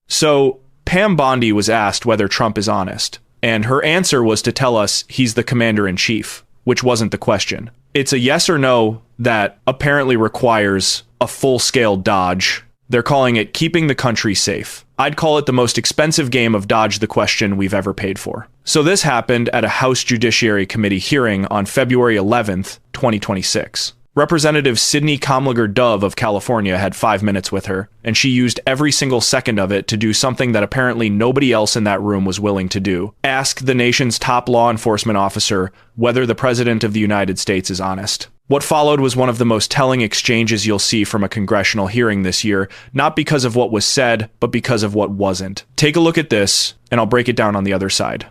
So Pam Bondi was asked whether Trump is honest, and her answer was to tell us he's the commander-in-chief, which wasn't the question. It's a yes or no that apparently requires a full-scale dodge. They're calling it keeping the country safe. I'd call it the most expensive game of dodge the question we've ever paid for. So this happened at a House Judiciary Committee hearing on February 11th, 2026. Representative Sydney Kamlager-Dove of California had 5 minutes with her, and she used every single second of it to do something that apparently nobody else in that room was willing to do. Ask the nation's top law enforcement officer whether the President of the United States is honest. What followed was one of the most telling exchanges you'll see from a congressional hearing this year, not because of what was said, but because of what wasn't. Take a look at this, and I'll break it down on the other side.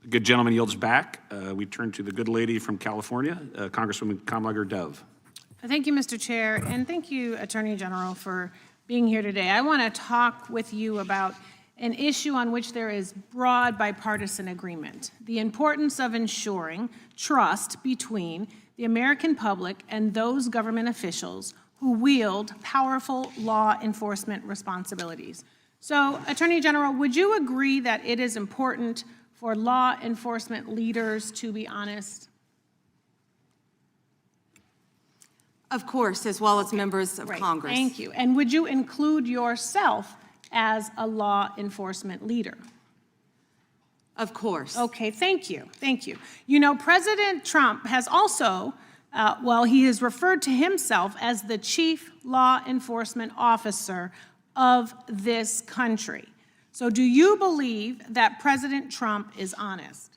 The good gentleman yields back. We turn to the good lady from California, Congresswoman Kamlager-Dove. Thank you, Mr. Chair, and thank you, Attorney General, for being here today. I want to talk with you about an issue on which there is broad bipartisan agreement: the importance of ensuring trust between the American public and those government officials who wield powerful law enforcement responsibilities. So, Attorney General, would you agree that it is important for law enforcement leaders to be honest? Of course, as well as members of Congress. Thank you. And would you include yourself as a law enforcement leader? Of course. Okay, thank you. Thank you. You know, President Trump has also, he has referred to himself as the chief law enforcement officer of this country. So do you believe that President Trump is honest?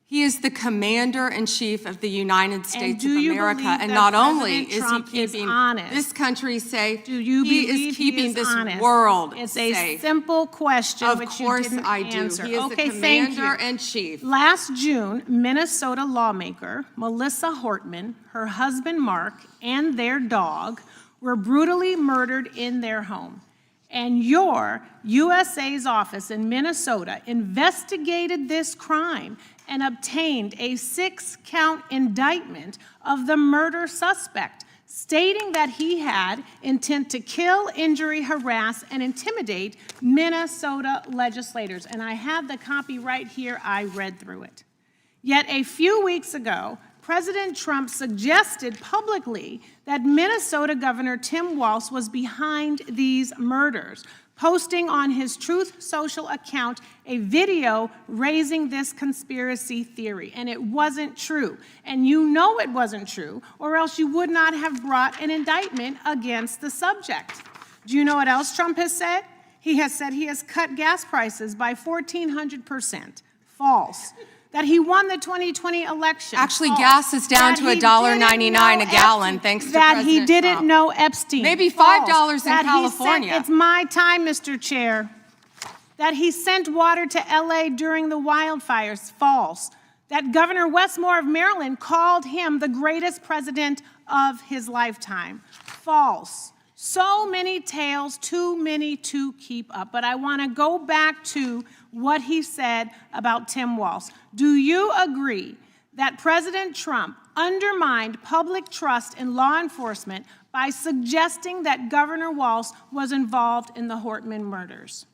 He is the commander-in-chief of the United States of America, and not not only is he keeping this country safe, he is keeping this world safe. It's safe. A simple question which you didn't Of course I do. answer. He is Okay, the thank you. commander-in-chief. Last June, Minnesota lawmaker Melissa Hortman, her husband Mark, and their dog were brutally murdered in their home. And your USA's office in Minnesota investigated this crime and obtained a 6-count indictment of the murder suspect, stating that he had intent to kill, injure, harass, and intimidate Minnesota legislators. And I have the copy right here. I read through it. Yet a few weeks ago, President Trump suggested publicly that Minnesota Governor Tim Walz was behind these murders, posting on his Truth Social account a video raising this conspiracy theory. And it wasn't true. And you know it wasn't true, or else you would not have brought an indictment against the subject. Do you know what else Trump has said? He has said he has cut gas prices by 1,400%. False. That he won the 2020 election. Actually, gas is down to $1.99 a gallon, thanks to that President he didn't Trump. know Epstein. Maybe False. $5 in That California. It's my time, Mr. Chair. That he sent water to LA during the wildfires. False. That Governor Westmore of Maryland called him the greatest president of his lifetime. False. So many tales, too many to keep up. But I want to go back to what he said about Tim Walz. Do you agree that President Trump undermined public trust in law enforcement by suggesting that Governor Walz was involved in the Hortman murders?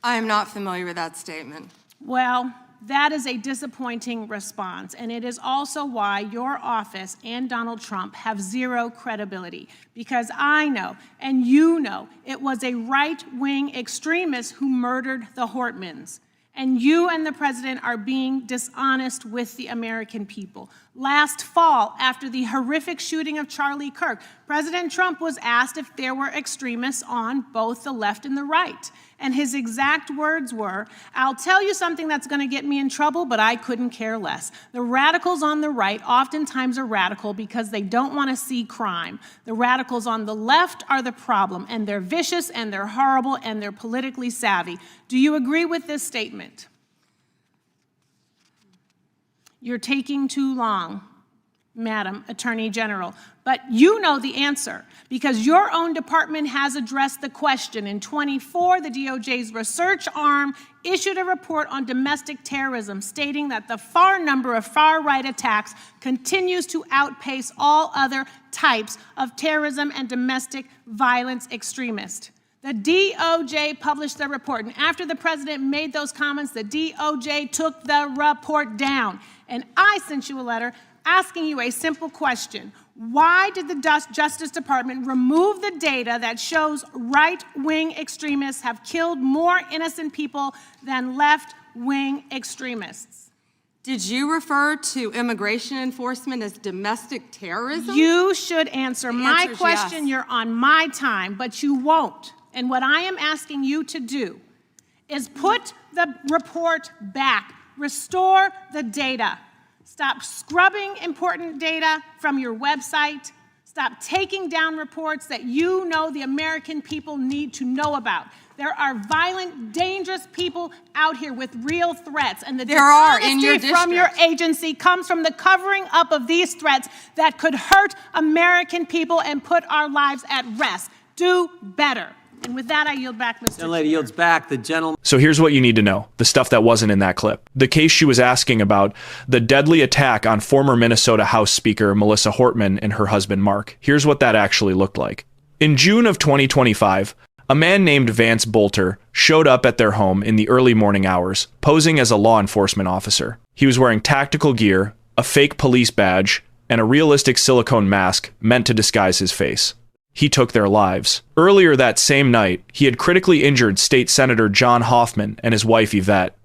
I am not familiar with that statement. Well, that is a disappointing response, and it is also why your office and Donald Trump have zero credibility, because I know, and you know, it was a right-wing extremist who murdered the Hortmans, and you and the president are being dishonest with the American people. Last fall, after the horrific shooting of Charlie Kirk, President Trump was asked if there were extremists on both the left and the right. And his exact words were, "I'll tell you something that's going to get me in trouble, but I couldn't care less. The radicals on the right oftentimes are radical because they don't want to see crime. The radicals on the left are the problem, and they're vicious, and they're horrible, and they're politically savvy." Do you agree with this statement? You're taking too long, Madam Attorney General. But you know the answer, because your own department has addressed the question. In 24, the DOJ's research arm issued a report on domestic terrorism, stating that the number of far-right attacks continues to outpace all other types of terrorism and domestic violence extremists. The DOJ published the report, and after the president made those comments, the DOJ took the report down. And I sent you a letter asking you a simple question. Why did the Justice Department remove the data that shows right-wing extremists have killed more innocent people than left-wing extremists? Did you refer to immigration enforcement as domestic terrorism? You should answer my question. Yes. You're on my time, but you won't. And what I am asking you to do is put the report back, restore the data. Stop scrubbing important data from your website. Stop taking down reports that you know the American people need to know about. There are violent, dangerous people out here with real threats, and the dishonesty from your agency comes from the covering up of these threats that could hurt American people and put our lives at risk. Do better. And with that, I yield back, Mr. Chair. The lady yields back. The gentleman. So here's what you need to know, the stuff that wasn't in that clip. The case she was asking about, the deadly attack on former Minnesota House Speaker Melissa Hortman and her husband Mark. Here's what that actually looked like. In June of 2025, a man named Vance Bolter showed up at their home in the early morning hours, posing as a law enforcement officer. He was wearing tactical gear, a fake police badge, and a realistic silicone mask meant to disguise his face. He took their lives. Earlier that same night, he had critically injured State Senator John Hoffman and his wife Yvette.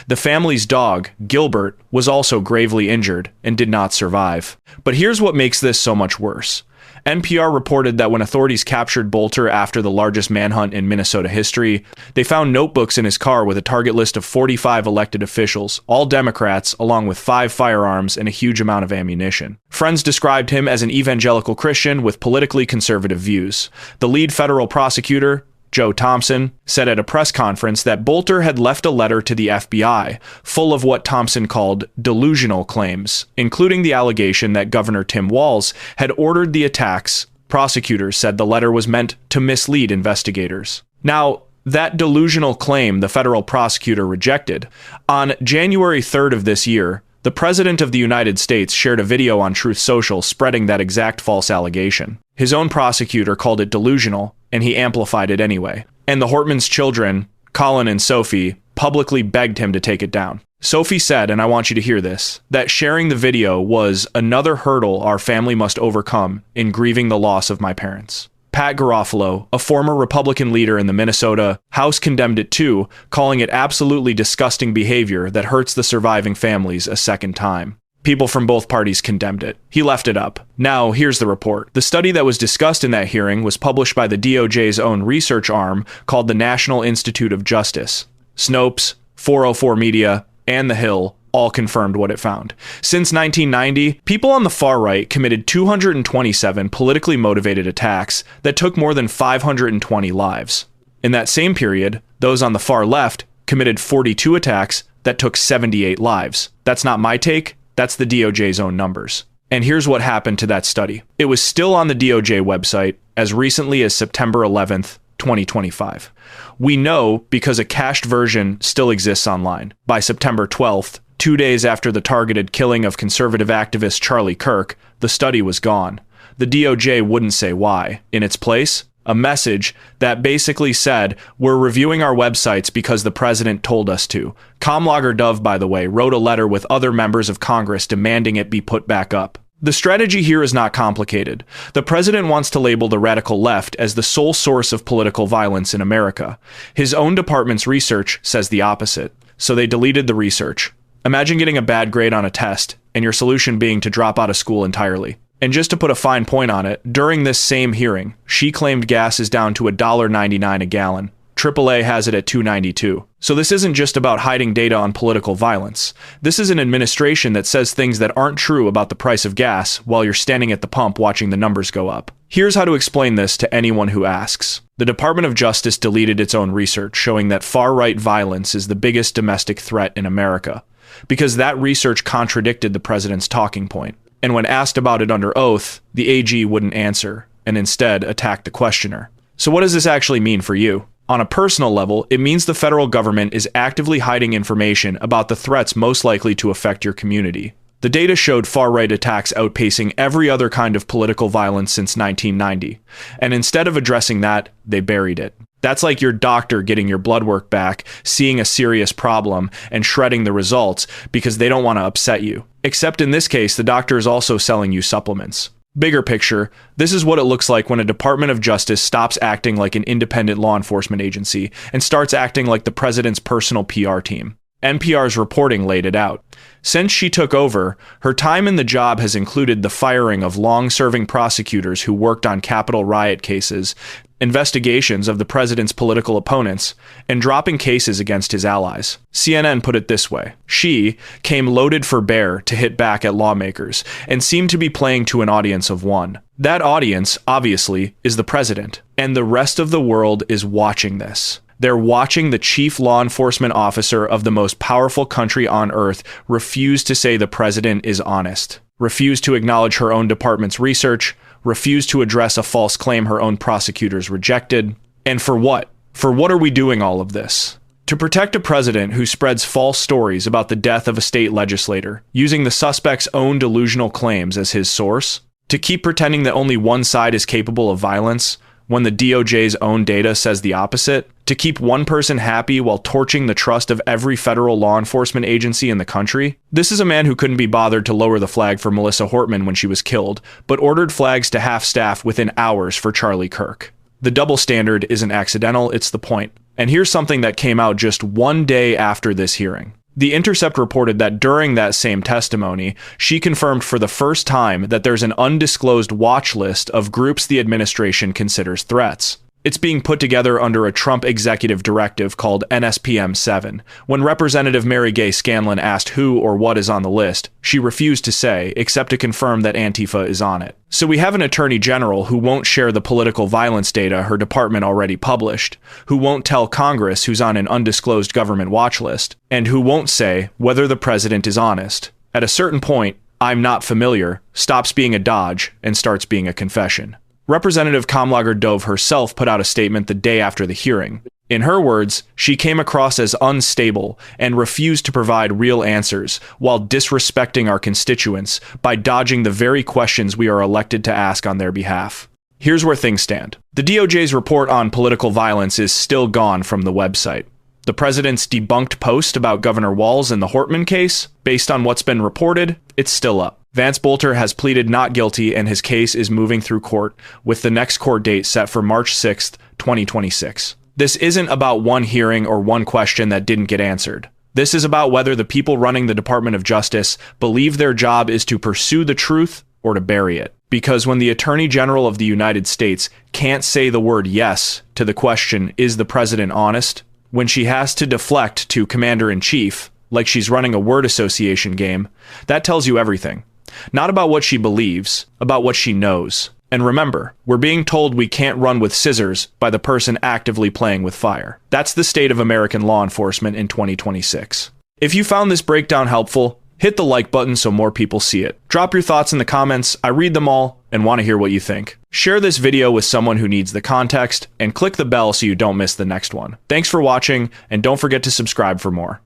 The family's dog, Gilbert, was also gravely injured and did not survive. But here's what makes this so much worse. NPR reported that when authorities captured Bolter after the largest manhunt in Minnesota history, they found notebooks in his car with a target list of 45 elected officials, all Democrats, along with 5 firearms and a huge amount of ammunition. Friends described him as an evangelical Christian with politically conservative views. The lead federal prosecutor, Joe Thompson, said at a press conference that Bolter had left a letter to the FBI full of what Thompson called delusional claims, including the allegation that Governor Tim Walz had ordered the attacks. Prosecutors said the letter was meant to mislead investigators. Now, that delusional claim the federal prosecutor rejected. On January 3rd of this year, the President of the United States shared a video on Truth Social spreading that exact false allegation. His own prosecutor called it delusional, and he amplified it anyway. And the Hortman's children, Colin and Sophie, publicly begged him to take it down. Sophie said, and I want you to hear this, that sharing the video was another hurdle our family must overcome in grieving the loss of my parents. Pat Garofalo, a former Republican leader in the Minnesota House, condemned it too, calling it absolutely disgusting behavior that hurts the surviving families a second time. People from both parties condemned it. He left it up. Now, here's the report. The study that was discussed in that hearing was published by the DOJ's own research arm called the National Institute of Justice. Snopes, 404 Media, and The Hill all confirmed what it found. Since 1990, people on the far right committed 227 politically motivated attacks that took more than 520 lives. In that same period, those on the far left committed 42 attacks that took 78 lives. That's not my take. That's the DOJ's own numbers. And here's what happened to that study. It was still on the DOJ website as recently as September 11th, 2025. We know because a cached version still exists online. By September 12th, 2 days after the targeted killing of conservative activist Charlie Kirk, the study was gone. The DOJ wouldn't say why. In its place, a message that basically said, we're reviewing our websites because the president told us to. Kamlager-Dove, by the way, wrote a letter with other members of Congress demanding it be put back up. The strategy here is not complicated. The president wants to label the radical left as the sole source of political violence in America. His own department's research says the opposite, so they deleted the research. Imagine getting a bad grade on a test, and your solution being to drop out of school entirely. And just to put a fine point on it, during this same hearing, she claimed gas is down to $1.99 a gallon. AAA has it at $2.92. So this isn't just about hiding data on political violence. This is an administration that says things that aren't true about the price of gas while you're standing at the pump watching the numbers go up. Here's how to explain this to anyone who asks. The Department of Justice deleted its own research showing that far-right violence is the biggest domestic threat in America, because that research contradicted the president's talking point. And when asked about it under oath, the AG wouldn't answer, and instead attacked the questioner. So what does this actually mean for you? On a personal level, it means the federal government is actively hiding information about the threats most likely to affect your community. The data showed far-right attacks outpacing every other kind of political violence since 1990, and instead of addressing that, they buried it. That's like your doctor getting your blood work back, seeing a serious problem, and shredding the results because they don't want to upset you. Except in this case, the doctor is also selling you supplements. Bigger picture, this is what it looks like when a Department of Justice stops acting like an independent law enforcement agency and starts acting like the president's personal PR team. NPR's reporting laid it out. Since she took over, her time in the job has included the firing of long-serving prosecutors who worked on Capitol riot cases, investigations of the president's political opponents, and dropping cases against his allies. CNN put it this way: she came loaded for bear to hit back at lawmakers and seemed to be playing to an audience of one. That audience, obviously, is the president, and the rest of the world is watching this. They're watching the chief law enforcement officer of the most powerful country on earth refuse to say the president is honest, refuse to acknowledge her own department's research, refuse to address a false claim her own prosecutors rejected. And for what? For what are we doing all of this? To protect a president who spreads false stories about the death of a state legislator, using the suspect's own delusional claims as his source? To keep pretending that only one side is capable of violence, when the DOJ's own data says the opposite? To keep one person happy while torching the trust of every federal law enforcement agency in the country? This is a man who couldn't be bothered to lower the flag for Melissa Hortman when she was killed, but ordered flags to half-staff within hours for Charlie Kirk. The double standard isn't accidental, it's the point. And here's something that came out just one day after this hearing. The Intercept reported that during that same testimony, she confirmed for the first time that there's an undisclosed watch list of groups the administration considers threats. It's being put together under a Trump executive directive called NSPM 7. When Representative Mary Gay Scanlon asked who or what is on the list, she refused to say, except to confirm that Antifa is on it. So we have an attorney general who won't share the political violence data her department already published, who won't tell Congress who's on an undisclosed government watch list, and who won't say whether the president is honest. At a certain point, "I'm not familiar" stops being a dodge and starts being a confession. Representative Kamlager-Dove herself put out a statement the day after the hearing. In her words, she came across as unstable and refused to provide real answers while disrespecting our constituents by dodging the very questions we are elected to ask on their behalf. Here's where things stand. The DOJ's report on political violence is still gone from the website. The president's debunked post about Governor Walz and the Hortman case, based on what's been reported, it's still up. Vance Bolter has pleaded not guilty and his case is moving through court, with the next court date set for March 6th, 2026. This isn't about one hearing or one question that didn't get answered. This is about whether the people running the Department of Justice believe their job is to pursue the truth or to bury it. Because when the Attorney General of the United States can't say the word yes to the question, is the president honest? When she has to deflect to Commander-in-Chief, like she's running a word association game, that tells you everything. Not about what she believes, about what she knows. And remember, we're being told we can't run with scissors by the person actively playing with fire. That's the state of American law enforcement in 2026. If you found this breakdown helpful, hit the like button so more people see it. Drop your thoughts in the comments. I read them all and want to hear what you think. Share this video with someone who needs the context and click the bell so you don't miss the next one. Thanks for watching, and don't forget to subscribe for more.